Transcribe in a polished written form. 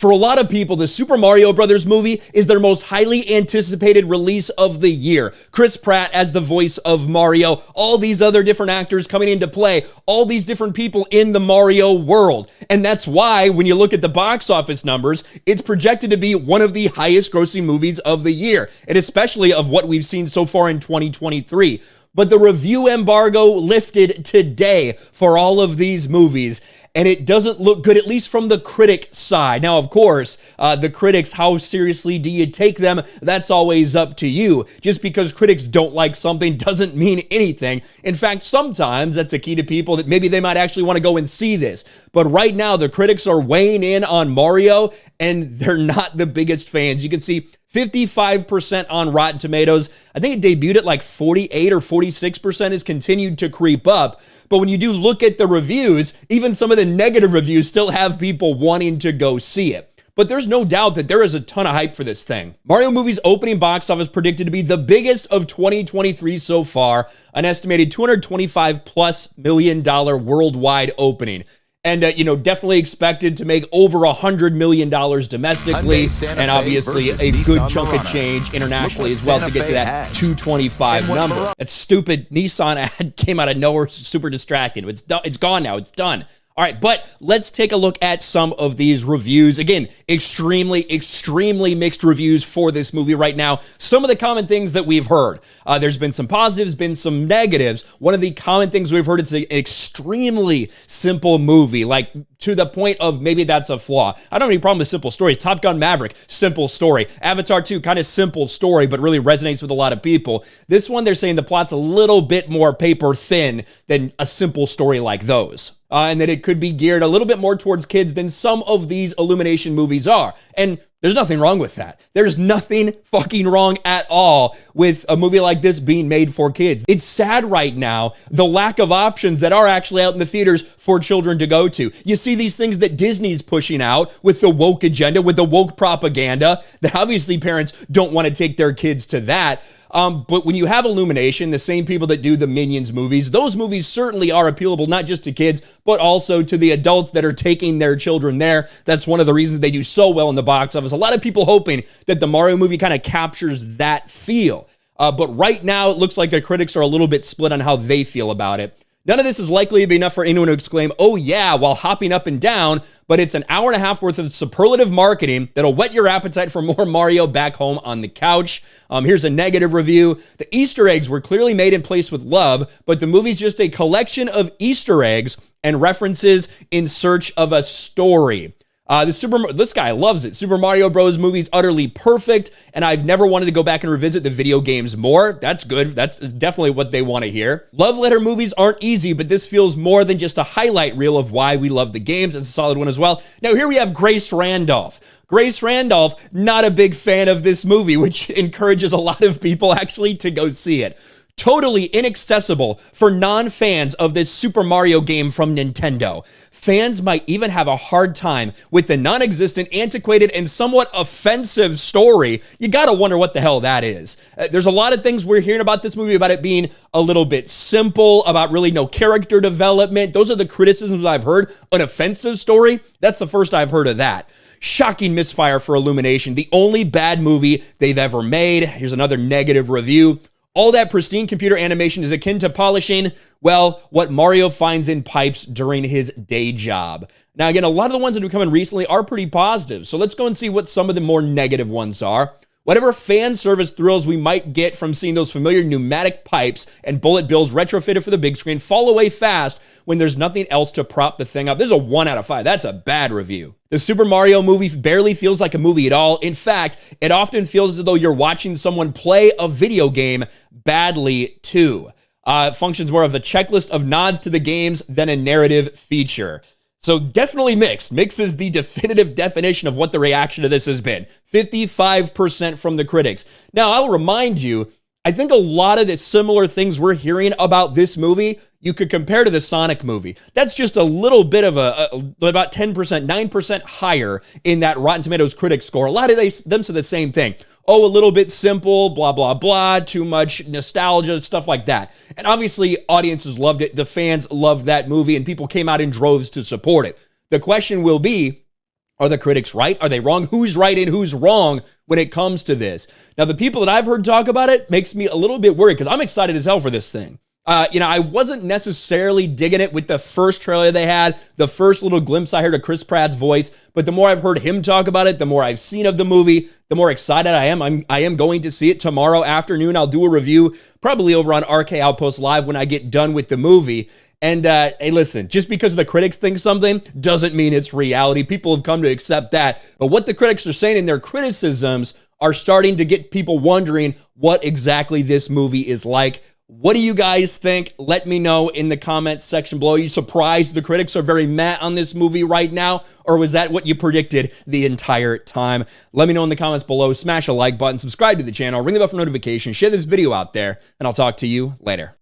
For a lot of people, the Super Mario Brothers movie is their most highly anticipated release of the year. Chris Pratt as the voice of Mario, all these other different actors coming into play, all these different people in the Mario world. And that's why, when you look at the box office numbers, it's projected to be one of the highest grossing movies of the year, and especially of what we've seen so far in 2023. But the review embargo lifted today for all of these movies, and it doesn't look good, at least from the critic side. Now, of course, the critics, how seriously do you take them? That's always up to you. Just because critics don't like something doesn't mean anything. In fact, sometimes that's a key to people that maybe they might actually want to go and see this. But right now, the critics are weighing in on Mario, and they're not the biggest fans. You can see 55% on Rotten Tomatoes. I think it debuted at like 48 or 46%, has continued to creep up. But when you do look at the reviews, even some of the negative reviews still have people wanting to go see it. But there's no doubt that there is a ton of hype for this thing. Mario movie's opening box office predicted to be the biggest of 2023 so far, an estimated $225+ million worldwide opening. And, definitely expected to make over $100 million domestically, and obviously a good chunk of change internationally as well to get to that 225 number. That stupid Nissan ad came out of nowhere, super distracting. It's done. It's gone now. It's done. All right, but let's take a look at some of these reviews. Again, extremely mixed reviews for this movie right now. Some of the common things that we've heard. There's been some positives, been some negatives. One of the common things we've heard, it's an extremely simple movie, like to the point of maybe that's a flaw. I don't have any problem with simple stories. Top Gun Maverick, simple story. Avatar 2, kind of simple story, but really resonates with a lot of people. This one, they're saying the plot's a little bit more paper thin than a simple story like those. And that it could be geared a little bit more towards kids than some of these Illumination movies are. And there's nothing wrong with that. There's nothing fucking wrong at all with a movie like this being made for kids. It's sad right now, the lack of options that are actually out in the theaters for children to go to. You see these things that Disney's pushing out with the woke agenda, with the woke propaganda, that obviously parents don't want to take their kids to that. But when you have Illumination, the same people that do the Minions movies, those movies certainly are appealable not just to kids, but also to the adults that are taking their children there. That's one of the reasons they do so well in the box office. A lot of people hoping that the Mario movie kind of captures that feel. But right now, it looks like the critics are a little bit split on how they feel about it. None of this is likely to be enough for anyone to exclaim, "Oh yeah," while hopping up and down, but it's an hour and a half worth of superlative marketing that'll whet your appetite for more Mario back home on the couch. Here's a negative review. The Easter eggs were clearly made in place with love, but the movie's just a collection of Easter eggs and references in search of a story. This guy loves it. Super Mario Bros. Movie's utterly perfect, and I've never wanted to go back and revisit the video games more. That's good. That's definitely what they want to hear. Love letter movies aren't easy, but this feels more than just a highlight reel of why we love the games. It's a solid one as well. Now, here we have Grace Randolph. Grace Randolph, not a big fan of this movie, which encourages a lot of people actually to go see it. Totally inaccessible for non-fans of this Super Mario game from Nintendo. Fans might even have a hard time with the non-existent, antiquated, and somewhat offensive story. You gotta wonder what the hell that is. There's a lot of things we're hearing about this movie, about it being a little bit simple, about really no character development. Those are the criticisms I've heard. An offensive story? That's the first I've heard of that. Shocking misfire for Illumination. The only bad movie they've ever made. Here's another negative review. All that pristine computer animation is akin to polishing, well, what Mario finds in pipes during his day job. Now, again, a lot of the ones that have come in recently are pretty positive, so let's go and see what some of the more negative ones are. Whatever fan service thrills we might get from seeing those familiar pneumatic pipes and bullet bills retrofitted for the big screen fall away fast when there's nothing else to prop the thing up. This is a 1 out of 5. That's a bad review. The Super Mario movie barely feels like a movie at all. In fact, it often feels as though you're watching someone play a video game badly too. It functions more of a checklist of nods to the games than a narrative feature. So definitely mixed. Mixed is the definitive definition of what the reaction to this has been. 55% from the critics. Now, I'll remind you, I think a lot of the similar things we're hearing about this movie, you could compare to the Sonic movie. That's just a little bit of about 10%, 9% higher in that Rotten Tomatoes critic score. A lot of them say the same thing. Oh, a little bit simple, blah, blah, blah, too much nostalgia, stuff like that. And obviously, audiences loved it. The fans loved that movie, and people came out in droves to support it. The question will be, Are the critics right? Are they wrong? Who's right and who's wrong when it comes to this? Now, the people that I've heard talk about it makes me a little bit worried because I'm excited as hell for this thing. I wasn't necessarily digging it with the first trailer they had, the first little glimpse I heard of Chris Pratt's voice, but the more I've heard him talk about it, the more I've seen of the movie, the more excited I am. I am going to see it tomorrow afternoon. I'll do a review probably over on RK Outpost Live when I get done with the movie. And hey, listen, just because the critics think something doesn't mean it's reality. People have come to accept that. But what the critics are saying in their criticisms are starting to get people wondering what exactly this movie is like. What do you guys think? Let me know in the comments section below. Are you surprised the critics are very mad on this movie right now? Or was that what you predicted the entire time? Let me know in the comments below. Smash a like button, subscribe to the channel, ring the bell for notifications, share this video out there, and I'll talk to you later.